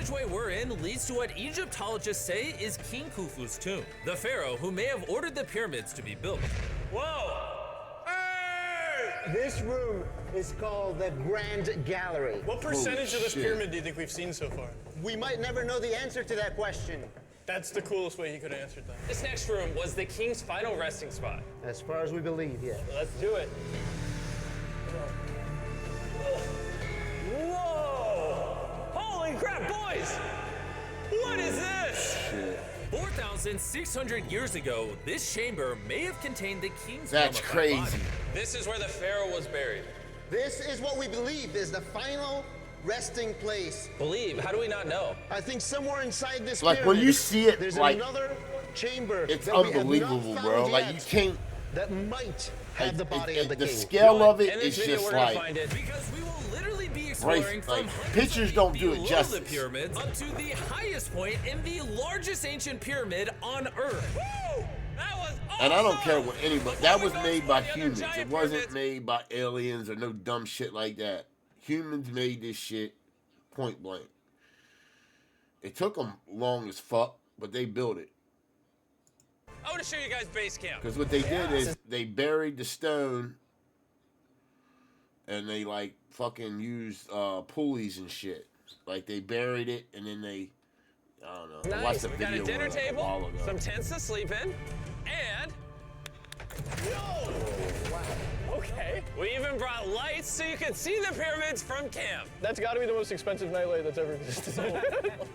passageway we're in leads to what Egyptologists say is King Khufu's tomb, the pharaoh who may have ordered the pyramids to be built. Whoa! Hey! This room is called the Grand Gallery. What percentage of this pyramid do you think we've seen so far? We might never know the answer to that question. That's the coolest way he could have answered that. This next room was the king's final resting spot. As far as we believe, yeah. Let's do it. Whoa! Holy crap, boys! What is this? 4,600 years ago, this chamber may have contained the king's That's mummified crazy. body. This is where the pharaoh was buried. This is what we believe is the final resting place. Believe? How do we not know? I think somewhere inside this Like, when pyramid, you see it, there's like, another chamber It's that we have not unbelievable, found bro. Like, yet you can't. that might have the body of the The king. scale of In it this is video, just we're gonna like. find it. Because we will literally be exploring from Like, hundreds pictures of don't feet do it below justice. the pyramids up to the highest point in the largest ancient pyramid on Earth. Woo! That was awesome! And I don't care what anybody. That was Before we made go by explore the other humans. It giant wasn't pyramids- made by aliens or no dumb shit like that. Humans made this shit point blank. It took them long as fuck, but they built it. I want to show you guys base camp. Because what they did is they buried the stone and they like fucking used pulleys and shit. Like they buried it and then they, I don't know. I watched Nice. a We got a video dinner a while table, ago. some tents to sleep in, and okay. We even brought lights so you can see the pyramids from camp. That's got to be the most expensive nightlight that's ever existed.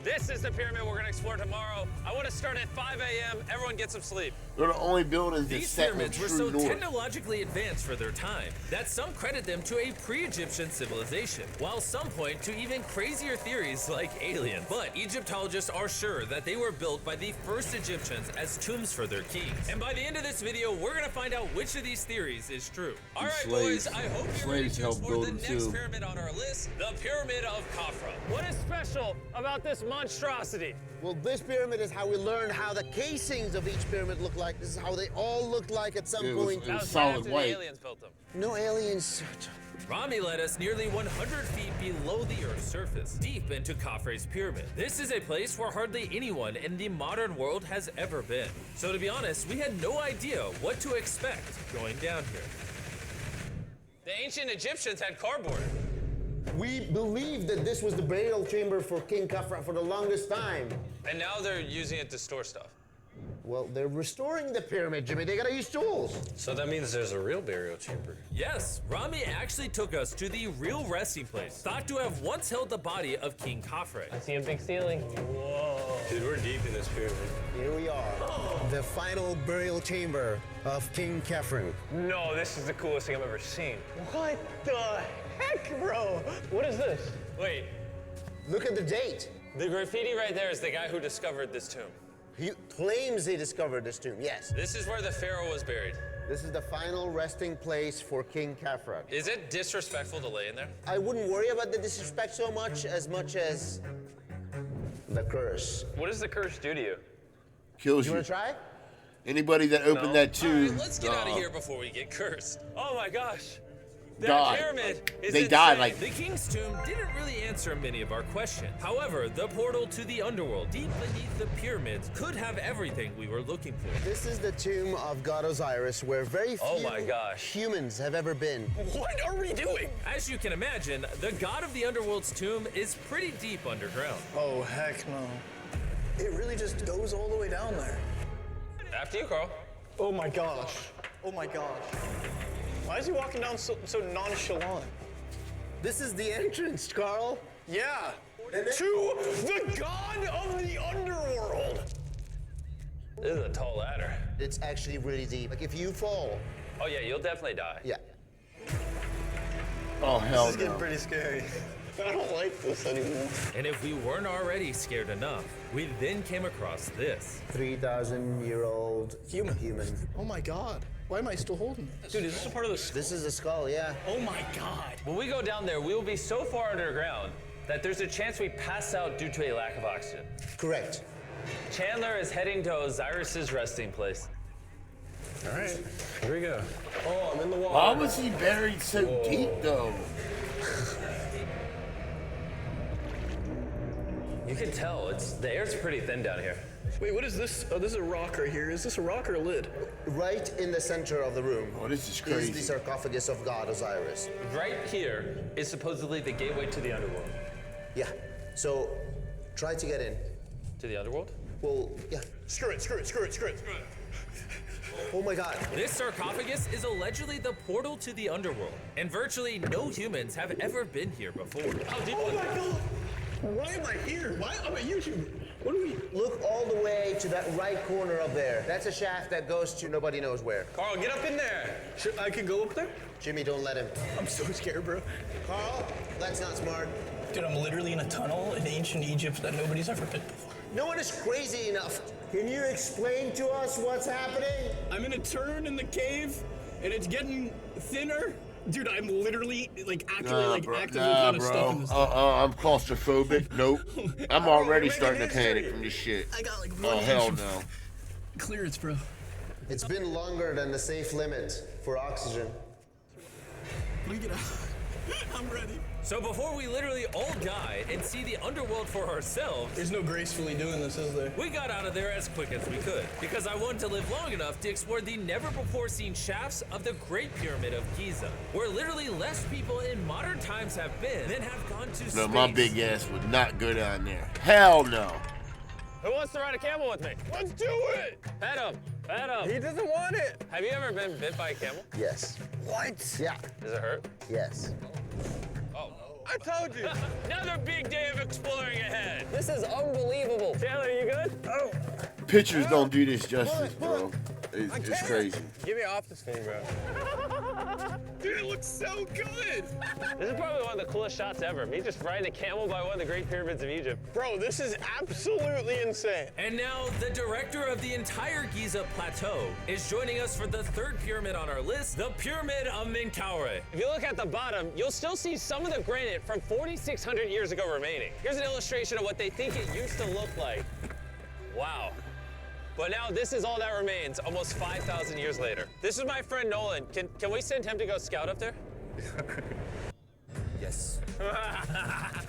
This is the pyramid we're gonna explore tomorrow. I want to start at 5 a.m. Everyone get some sleep. They're the only buildings that These set in pyramids were true so north. technologically advanced for their time that some credit them to a pre-Egyptian civilization, while some point to even crazier theories like aliens. But Egyptologists are sure that they were built by the first Egyptians as tombs for their kings. And by the end of this video, we're gonna find out which of these theories is true. All right, slaves- boys, I hope you're ready slaves to helped explore build the them, next too. pyramid on our list, the Pyramid of Khafra. What is special about this monstrosity? Well, this pyramid is how we learned how the casings of each pyramid look like. This is how they all looked like at some It was- point. it That was was solid right after white. the aliens built them. No aliens. Rami led us nearly 100 feet below the Earth's surface, deep into Khafre's pyramid. This is a place where hardly anyone in the modern world has ever been. So to be honest, we had no idea what to expect going down here. The ancient Egyptians had cardboard. We believe that this was the burial chamber for King Khafra for the longest time. And now they're using it to store stuff. Well, they're restoring the pyramid, Jimmy. They gotta use tools. So that means there's a real burial chamber. Yes, Rami actually took us to the real resting place, thought to have once held the body of King Khafre. I see a big ceiling. Whoa. Dude, we're deep in this pyramid. Here we are. The final burial chamber of King Khafre. No, this is the coolest thing I've ever seen. What the heck, bro? What is this? Wait, Look at the date. the graffiti right there is the guy who discovered this tomb. He claims he discovered this tomb, yes. This is where the pharaoh was buried. This is the final resting place for King Khafra. Is it disrespectful to lay in there? I wouldn't worry about the disrespect so much as the curse. What does the curse do to you? Kills You you. wanna try? Anybody that opened that All tomb, right, let's get out of here before we get cursed. Oh my gosh. That died. pyramid is They died insane. like The king's tomb didn't really answer many of our questions. However, the portal to the underworld deep beneath the pyramids could have everything we were looking for. This is the tomb of God Osiris, where very few Oh my gosh. humans have ever been. What are we doing? As you can imagine, the god of the underworld's tomb is pretty deep underground. Oh, heck no. It really just goes all the way down there. After you, Carl. Oh my gosh. Oh my gosh. Why is he walking down so nonchalant? This is the entrance, Carl. Yeah. To the god of the underworld. This is a tall ladder. It's actually really deep. Like if you fall, Oh yeah, you'll definitely die. yeah. oh hell This is getting no. pretty scary. I don't like this anymore. And if we weren't already scared enough, we then came across this. 3,000-year-old Human. human. Oh my god. Why am I still holding this? Dude, is this a part of the skull? This is a skull, yeah. Oh my god. When we go down there, we will be so far underground that there's a chance we pass out due to a lack of oxygen. Correct. Chandler is heading to Osiris's resting place. All right, here we go. Oh, I'm in the water. Why was he buried so deep though? You can tell, the air's pretty thin down here. Wait, what is this? Oh, this is a rock right here. Is this a rock or a lid? Right in the center of the room. Oh, this is crazy. Is the sarcophagus of God Osiris. Right here is supposedly the gateway to the underworld. Yeah. So, try to get in. To the underworld? Well, yeah. Screw it. Oh my God. This sarcophagus is allegedly the portal to the underworld, and virtually no humans have ever been here before. Oh my God! Why am I here? Why am I a YouTuber? What do we? Look all the way to that right corner up there. That's a shaft that goes to nobody knows where. Carl, get up in there. I can go up there? Jimmy, don't let him. I'm so scared, bro. Carl, that's not smart. Dude, I'm literally in a tunnel in ancient Egypt that nobody's ever been before. No one is crazy enough. Can you explain to us what's happening? I'm in a turn in the cave, and it's getting thinner. Dude, I'm literally, actively kind of stuck in this thing. I'm claustrophobic. Nope. I'm already Make starting to history. panic from this shit. I got like Oh, 1 hell inch no. clearance, bro. It's been longer than the safe limit for oxygen. Let me get out. I'm ready. So before we literally all die and see the underworld for ourselves, There's no gracefully doing this, is there? we got out of there as quick as we could, because I wanted to live long enough to explore the never-before-seen shafts of the Great Pyramid of Giza, where literally less people in modern times have been than have gone to space. No, my big ass would not go down there. Hell no. Who wants to ride a camel with me? Let's do it! Pet him. Pet him. He doesn't want it. Have you ever been bit by a camel? Yes. What? Yeah. Does it hurt? Yes. I told you. Another big day of exploring ahead. This is unbelievable. Taylor, you good? Oh. Pictures don't do this justice, bro. It's crazy. Get me off this thing, bro. Dude, it looks so good. This is probably one of the coolest shots ever. Me just riding a camel by one of the Great Pyramids of Egypt. Bro, this is absolutely insane. And now, the director of the entire Giza Plateau is joining us for the third pyramid on our list, the Pyramid of Menkaure. If you look at the bottom, you'll still see some of the granite from 4,600 years ago remaining. Here's an illustration of what they think it used to look like. Wow. But now this is all that remains, almost 5,000 years later. This is my friend Nolan. Can we send him to go scout up there? Yes.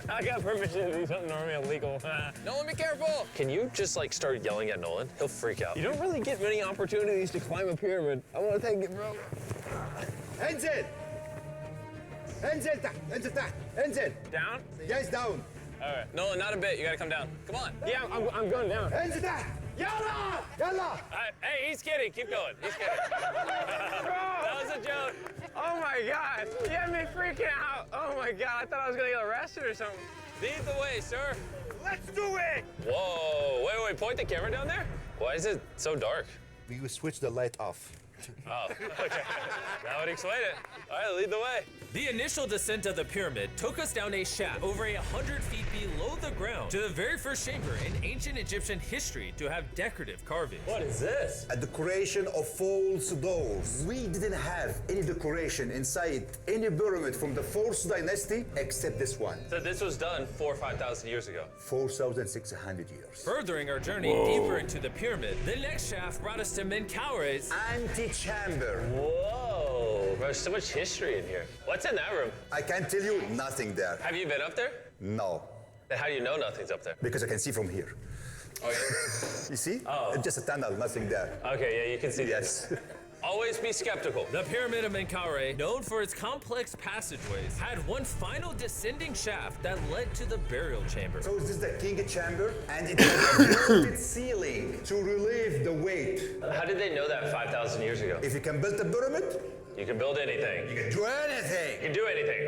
I got permission to do something normally illegal. Nolan, be careful! Can you just start yelling at Nolan? He'll freak out. You don't really get many opportunities to climb a pyramid. I want to take it, bro. انزل. انزل تحت. انزل تحت. انزل. Down? Yes, down. All right. Nolan, not a bit. You gotta come down. Come on. Yeah, I'm going down. انزل تحت. يلا. يلا. Hey, he's kidding. Keep going. He's kidding. That was a joke. Oh my God, you had me freaking out. Oh my God, I thought I was gonna get arrested or something. Lead the way, sir. Let's do it! Whoa, wait, point the camera down there? Why is it so dark? We will switch the light off. Oh, okay. That would explain it. All right, lead the way. The initial descent of the pyramid took us down a shaft over 100 feet below the ground to the very first chamber in ancient Egyptian history to have decorative carvings. What is this? A decoration of false doors. We didn't have any decoration inside any pyramid from the fourth dynasty except this one. So this was done 4,000 or 5,000 years ago. 4,600 years. Furthering our journey deeper into the pyramid, the next shaft brought us to Menkaure's Antechamber. Whoa, there's so much history in here. What's in that room? I can tell you nothing there. Have you been up there? No, Then how do you know nothing's up there? because I can see from here. Oh, yeah. You see? Oh. It's just a tunnel, nothing there. Okay, yeah, you can see Yes. that. Always be skeptical. The Pyramid of Menkaure, known for its complex passageways, had one final descending shaft that led to the burial chamber. So this is the king chamber, and it has a vaulted ceiling to relieve the weight. How did they know that 5,000 years ago? If you can build a pyramid, You can build anything. you can do anything. You can do anything.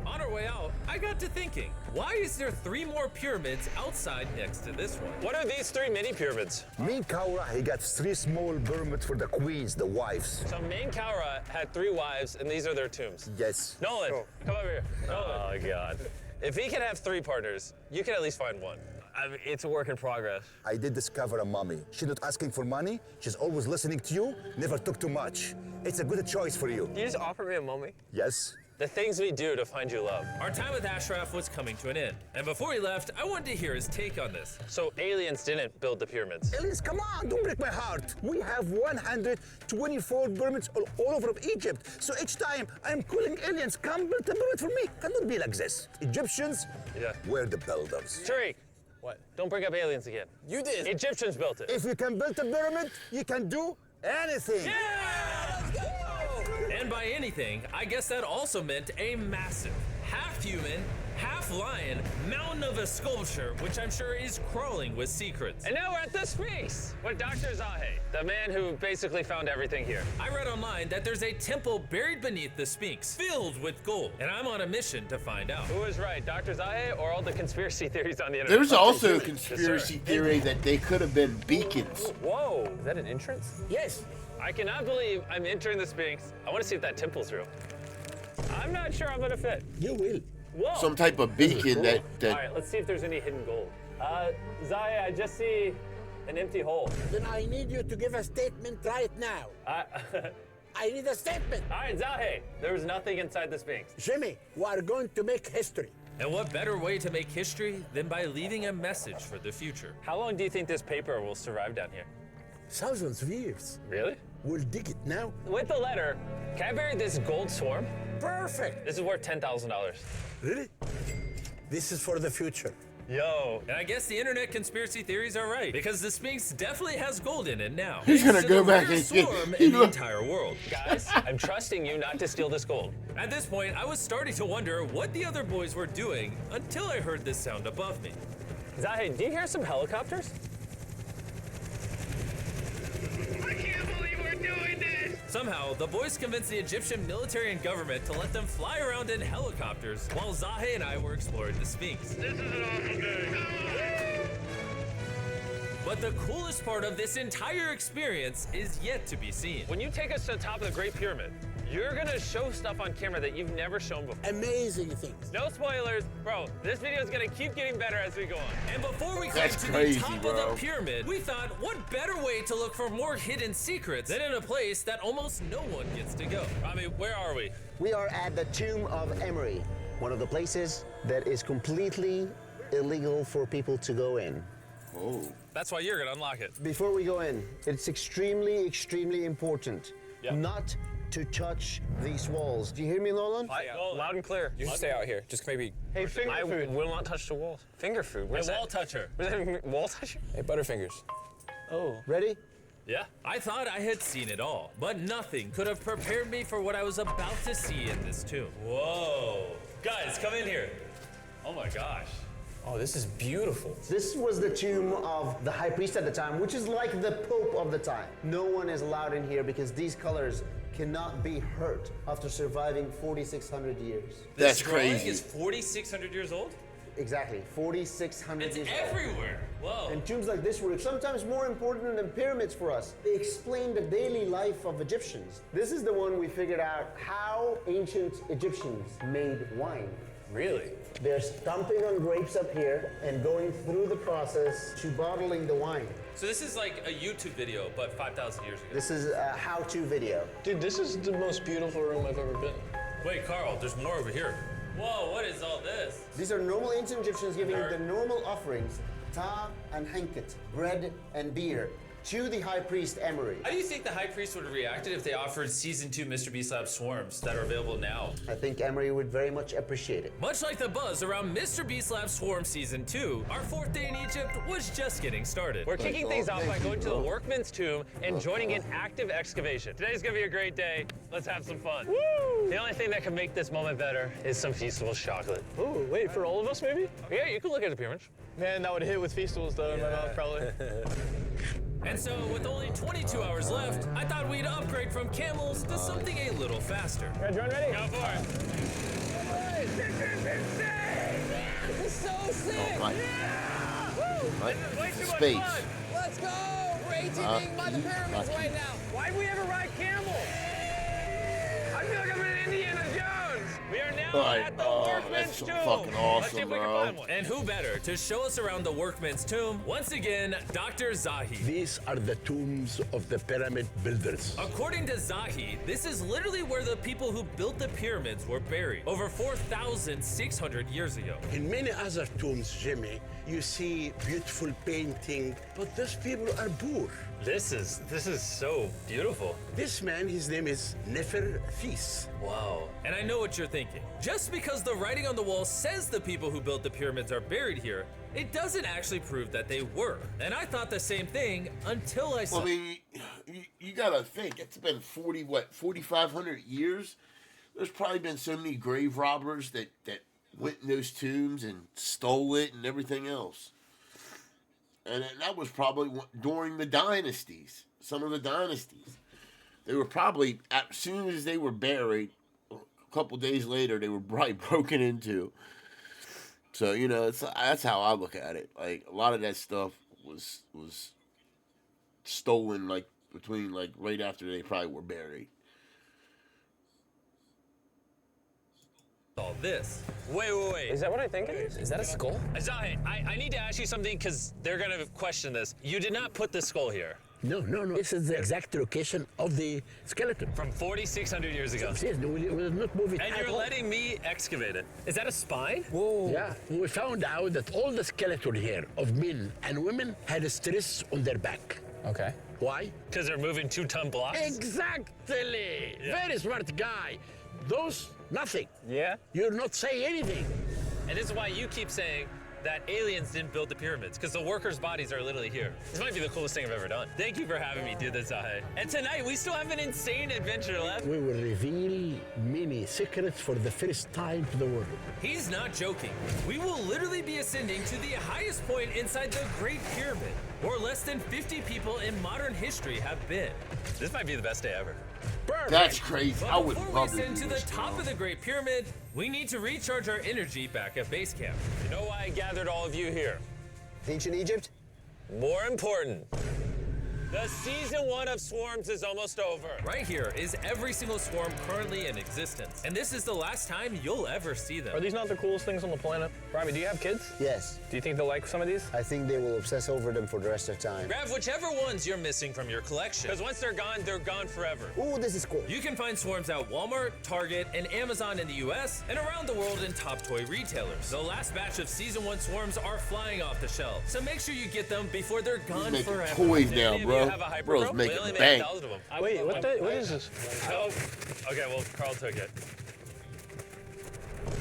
On our way out, I got to thinking, why is there 3 more pyramids outside next to this one? What are these 3 mini pyramids? Menkaure, he got 3 small pyramids for the queens, the wives. So Menkaure had 3 wives, and these are their tombs. Yes. Nolan, come over here. Oh, God. If he can have 3 partners, you can at least find one. I mean, it's a work in progress. I did discover a mummy. She's not asking for money. She's always listening to you. Never took too much. It's a good choice for you. You just offered me a mummy? Yes. The things we do to find you love. Our time with Ashraf was coming to an end, and before he left, I wanted to hear his take on this. So aliens didn't build the pyramids. Aliens, come on, don't break my heart. We have 124 pyramids all over Egypt. So each time I'm calling aliens, come build a pyramid for me. Cannot be like this. Egyptians Yeah. were the builders. Tariq, What? Don't bring up aliens again. You did. Egyptians built it. If you can build a pyramid, you can do anything. And by anything, I guess that also meant a massive, half-human, half-lion mountain of a sculpture, which I'm sure is crawling with secrets. And now we're at the Sphinx with Dr. Zahe, the man who basically found everything here. I read online that there's a temple buried beneath the Sphinx, filled with gold, and I'm on a mission to find out. Who is right, Dr. Zahe or all the conspiracy theories on the internet? There's also a conspiracy theory that they could have been beacons. Whoa, is that an entrance? Yes. I cannot believe I'm entering the Sphinx. I want to see if that temple's real. I'm not sure I'm gonna fit. You will. Whoa. Some type of beacon All that right, let's see if there's any hidden gold. Zahe, I just see an empty hole. Then I need you to give a statement right now. I need a statement. All right, Zahe, there was nothing inside the Sphinx. Jimmy, we are going to make history. And what better way to make history than by leaving a message for the future? How long do you think this paper will survive down here? Thousands of years. Really? We'll dig it now. With the letter, can I bury this gold swarm? Perfect. This is worth $10,000. Really? This is for the future. Yo. And I guess the internet conspiracy theories are right, because the Sphinx definitely has gold in it now. He's gonna Thanks to go the back rarest and get- swarm in the entire world. Guys, I'm trusting you not to steal this gold. At this point, I was starting to wonder what the other boys were doing until I heard this sound above me. Zahe, do you hear some helicopters? I can't believe we're doing this. Somehow, the boys convinced the Egyptian military and government to let them fly around in helicopters while Zahe and I were exploring the Sphinx. This is an awesome day. But the coolest part of this entire experience is yet to be seen. When you take us to the top of the Great Pyramid, you're gonna show stuff on camera that you've never shown before. Amazing things. No spoilers, bro. This video is gonna keep getting better as we go on. And before we came That's to crazy, the top bro. of the pyramid, we thought, what better way to look for more hidden secrets than in a place that almost no one gets to go? Rami, where are we? We are at the tomb of Emery, one of the places that is completely illegal for people to go in. Oh. That's why you're gonna unlock it. Before we go in, it's extremely, extremely important not to touch these walls. Do you hear me, Nolan? Loud and clear. You should stay out here. Just maybe. Hey, finger food. I will not touch the walls. Finger food? Where's A that? wall toucher. Where's that wall toucher? Hey, Butterfingers. Oh. Ready? Yeah. I thought I had seen it all, but nothing could have prepared me for what I was about to see in this tomb. Whoa. Guys, come in here. Oh my gosh. Oh, this is beautiful. This was the tomb of the high priest at the time, which is like the pope of the time. No one is allowed in here because these colors cannot be hurt after surviving 4,600 years. That's This drawing crazy. is 4,600 years old? Exactly, 4,600 It's years old. everywhere. Whoa. And tombs like this were sometimes more important than pyramids for us. They explain the daily life of Egyptians. This is the one we figured out how ancient Egyptians made wine. Really? They're stomping on grapes up here and going through the process to bottling the wine. So this is like a YouTube video, but 5,000 years ago. This is a how-to video. Dude, this is the most beautiful room I've ever been. Wait, Carl, there's more over here. Whoa, what is all this? These are normal ancient Egyptians giving the normal offerings, ta and hanket, bread and beer, to the high priest Emery. How do you think the high priest would have reacted if they offered season 2 Mr. Beast Lab swarms that are available now? I think Emery would very much appreciate it. Much like the buzz around Mr. Beast Lab Swarm Season 2, our 4th day in Egypt was just getting started. We're kicking things off by going to the workman's tomb and joining an active excavation. Today's gonna be a great day. Let's have some fun. Woo! The only thing that can make this moment better is some Feastables chocolate. Ooh, wait, for all of us maybe? Yeah, you can look at the pyramids. Man, that would hit with Feastables though in my mouth probably. And so, with only 22 hours left, I thought we'd upgrade from camels to something a little faster. Ready, ready? Go for it. This is so sick! Oh my. Yeah! Right. Space. Let's go! We're ATVing by the pyramids right now. Why'd we ever ride camels? I feel like I'm in Indiana Jones. We are now Alright, at the oh, workman's that's so tomb. fucking Let's see awesome, if we can bro. find one. And who better to show us around the workman's tomb? Once again, Dr. Zahi. These are the tombs of the pyramid builders. According to Zahi, this is literally where the people who built the pyramids were buried over 4,600 years ago. In many other tombs, Jimmy, you see beautiful painting, but these people are poor. This is so beautiful. This man, his name is Neferfis. Wow. And I know what you're thinking. Just because the writing on the wall says the people who built the pyramids are buried here it doesn't actually prove that they were. And I thought the same thing until I saw. Well, I mean, you gotta think, it's been 4,500 years? There's probably been so many grave robbers that went in those tombs and stole it and everything else. And that was probably during the dynasties, some of the dynasties. They were probably, as soon as they were buried, a couple days later, they were probably broken into. So, you know, that's how I look at it. Like, a lot of that stuff was stolen, like, between, like, right after they probably were buried. all this. Wait. Is that what I think it is? Is that a skull? Zahi, I need to ask you something because they're going to question this. You did not put the skull here. No. This is the exact location of the skeleton. From 4,600 years ago. Yes, we will not move it And at you're all. letting me excavate it. Is that a spine? Whoa. Yeah, we found out that all the skeleton here of men and women had a stress on their back. Okay. Why? Because they're moving 2-ton blocks? Exactly. Yeah. Very smart guy. Those, nothing. Yeah? You're not saying anything. And this is why you keep saying that aliens didn't build the pyramids, because the workers' bodies are literally here. This might be the coolest thing I've ever done. Thank you for having me do this, Zahi. And tonight, we still have an insane adventure left. We will reveal many secrets for the first time to the world. He's not joking. We will literally be ascending to the highest point inside the Great Pyramid, where less than 50 people in modern history have been. This might be the best day ever. Perfect. That's crazy. I But would before we love to ascend do to the this, top bro. of the Great Pyramid, we need to recharge our energy back at base camp. You know why I gathered all of you here? Ancient Egypt? More important, the season 1 of Swarms is almost over. Right here is every single swarm currently in existence, and this is the last time you'll ever see them. Are these not the coolest things on the planet? Robbie, do you have kids? Yes. Do you think they'll like some of these? I think they will obsess over them for the rest of time. Grab whichever ones you're missing from your collection. Because once they're gone forever. Ooh, this is cool. You can find swarms at Walmart, Target, and Amazon in the US, and around the world in top toy retailers. The last batch of Season 1 swarms are flying off the shelves, so make sure you get them before they're gone Making forever. toys Do now, any of you bro. have a hyper Bro's pro? making We only made bank. 1,000 of them. Wait, what is this? Oh, okay, well, Carl took it.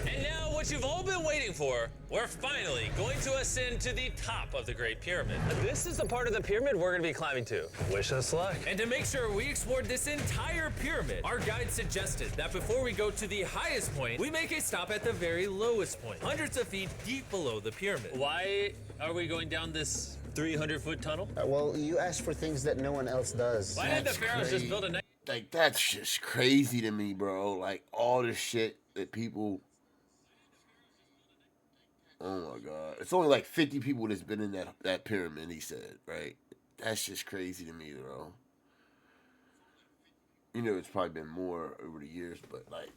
And now, what you've all been waiting for, we're finally going to ascend to the top of the Great Pyramid. This is the part of the pyramid we're going to be climbing to. Wish us luck. And to make sure we explored this entire pyramid, our guide suggested that before we go to the highest point, we make a stop at the very lowest point, hundreds of feet deep below the pyramid. Why are we going down this 300-foot tunnel? Well, you ask for things that no one else does. Why did the That's pharaohs just crazy. build a nice... Like, that's just crazy to me, bro. Like, all the shit that people... Oh, my God. It's only like 50 people that's been in that pyramid, he said, right? That's just crazy to me, bro. You know, it's probably been more over the years, but, like,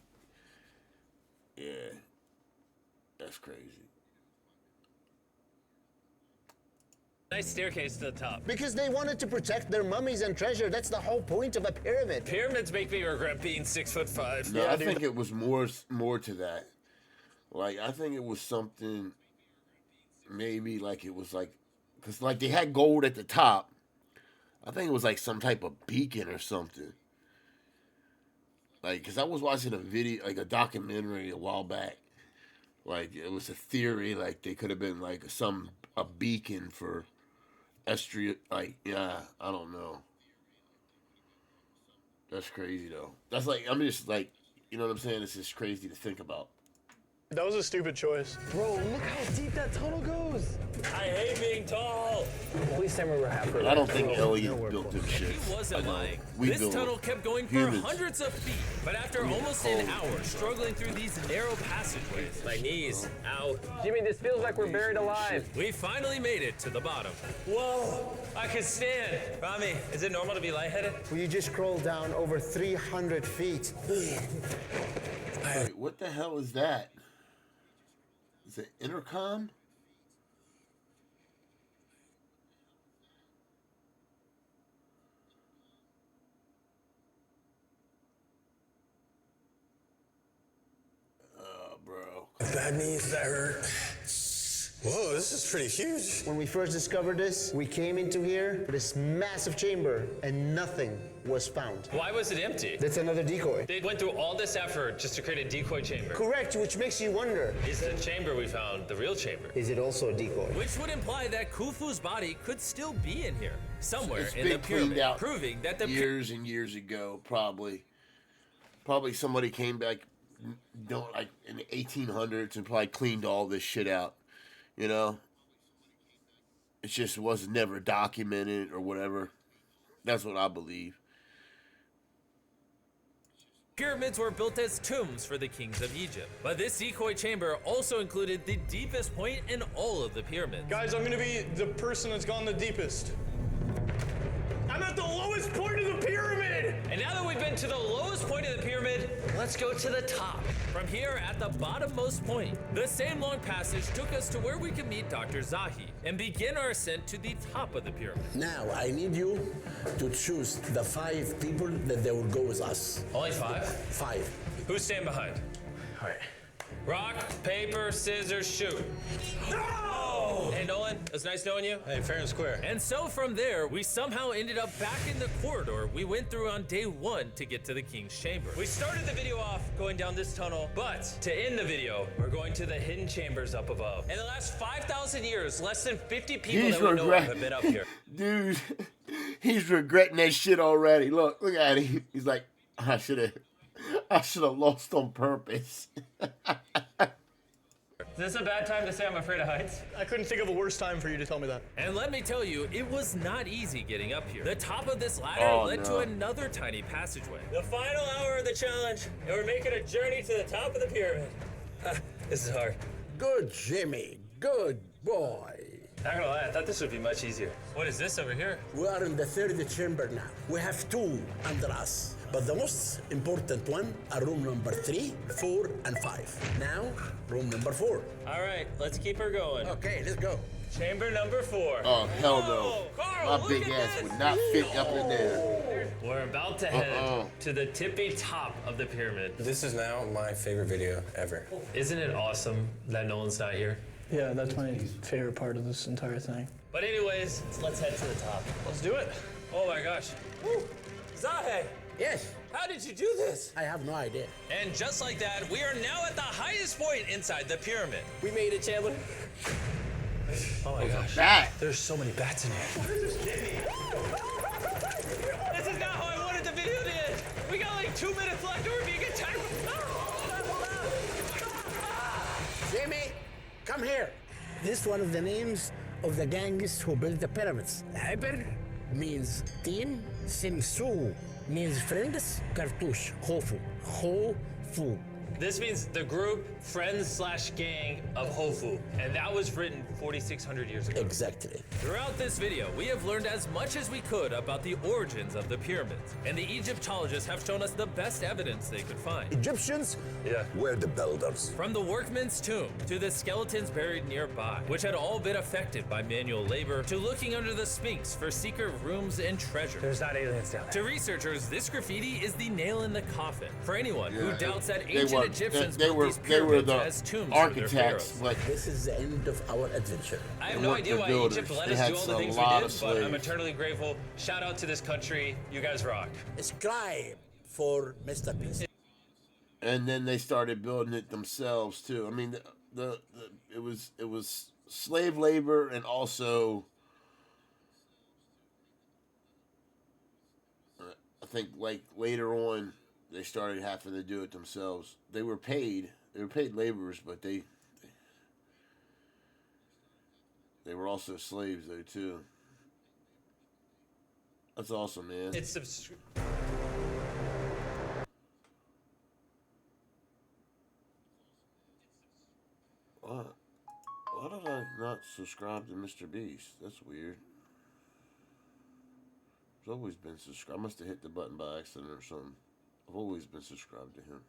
yeah. That's crazy. nice staircase to the top? Because they wanted to protect their mummies and treasure. That's the whole point of a pyramid. Pyramids make me regret being 6'5". No, I think it was more to that. Like, I think it was something, maybe like it was like, because like they had gold at the top. I think it was like some type of beacon or something. Like, because I was watching a video, like a documentary a while back. Like, it was a theory, like they could have been like a beacon for Estria. Like, yeah, I don't know. That's crazy though. That's like, I'm just like, you know what I'm saying? It's just crazy to think about. That was a stupid choice. Bro, look how deep that tunnel goes. I hate being tall. Please tell me we're halfway. But I don't think aliens built this shit. He wasn't lying. We This built tunnel kept going for humans. hundreds of feet, but after almost an hour struggling through these narrow passageways, My knees. Ow. Jimmy, this feels like we're buried alive. we finally made it to the bottom. Whoa, I can stand. Rami, is it normal to be lightheaded? Well, you just crawled down over 300 feet. Wait, what the hell is that? Is it intercom? Oh, bro. Bad knees that hurt. Whoa, this is pretty huge. When we first discovered this, we came into here, this massive chamber, and nothing was found. Why was it empty? That's another decoy. They went through all this effort just to create a decoy chamber. Correct, which makes you wonder, Is the chamber we found the real chamber? is it also a decoy? Which would imply that Khufu's body could still be in here, somewhere It's in the been cleaned pyramid, out proving that the years and years ago, probably somebody came back, like in the 1800s, and probably cleaned all this shit out. You know, it just was never documented or whatever. That's what I believe. pyramids were built as tombs for the kings of Egypt. But this decoy chamber also included the deepest point in all of the pyramids. Guys, I'm gonna be the person that's gone the deepest. I'm at the lowest point of the pyramid! And now that we've been to the lowest point of the pyramid, let's go to the top. From here, at the bottommost point, the same long passage took us to where we could meet Dr. Zahi and begin our ascent to the top of the pyramid. Now, I need you to choose the 5 people that they will go with us. Only 5? 5. Who's staying behind? All right. Rock, paper, scissors, shoot. No! Hey, Nolan, it was nice knowing you. Hey, fair and square. And so from there, we somehow ended up back in the corridor we went through on day 1 to get to the king's chamber. We started the video off going down this tunnel, but to end the video, we're going to the hidden chambers up above. In the last 5,000 years, less than 50 people that we know of have been up here. Dude, he's regretting that shit already. Look at him. He's like, I should have lost on purpose. Is this a bad time to say I'm afraid of heights? I couldn't think of a worse time for you to tell me that. And let me tell you, it was not easy getting up here. The top of this ladder led to another tiny passageway. The final hour of the challenge, and we're making a journey to the top of the pyramid. This is hard. Good, Jimmy. Good boy. Not gonna lie, I thought this would be much easier. What is this over here? We are in the 3rd chamber now. We have 2 under us. But the most important one are room number 3, 4, and 5. Now, room number 4. All right, let's keep her going. Okay, let's go. Chamber number 4. Oh, hell no. Whoa, Carl, My big look at ass this. would not fit up in there. We're about to head to the tippy top of the pyramid. This is now my favorite video ever. Isn't it awesome that Nolan's not here? Yeah, that's my favorite part of this entire thing. But anyways, let's head to the top. Let's do it. Oh my gosh. Woo. Zahe, Yes, how did you do this? I have no idea. And just like that, we are now at the highest point inside the pyramid. We made it, Chandler. Oh my gosh. That. There's so many bats in here. This is not how I wanted the video to end. We got like 2 minutes left or we're being attacked. Jimmy, come here. This is one of the names of the gangs who built the pyramids. Hyper means team, Simsu means friends, Cartouche, Hofu. Hofu. This means the group, friends/gang of Hofu. And that was written 4,600 years ago. Exactly. Throughout this video, we have learned as much as we could about the origins of the pyramids. And the Egyptologists have shown us the best evidence they could find. Egyptians were the builders. From the workman's tomb to the skeletons buried nearby, which had all been affected by manual labor, to looking under the Sphinx for secret rooms and treasure. There's not aliens down there. To researchers, this graffiti is the nail in the coffin. For anyone who doubts that They ancient were- Egyptians they built were- these they were pyramids the as tombs architects, for their pharaohs. but This is the end of our adventure. I have They no weren't idea the why builders. Egypt let They us had do all the a things we lot did, of but I'm slaves. eternally grateful. Shout out to this country. You guys rock. Scribe for Mr. Peace. and then they started building it themselves too. I mean, it was slave labor, and also I think like later on they started having to do it themselves. They were paid laborers, but they were also slaves though too. That's awesome, man. It's What? Why did I not subscribe to Mr. Beast? That's weird. I've always been subscribed. I must have hit the button by accident or something. I've always been subscribed to him.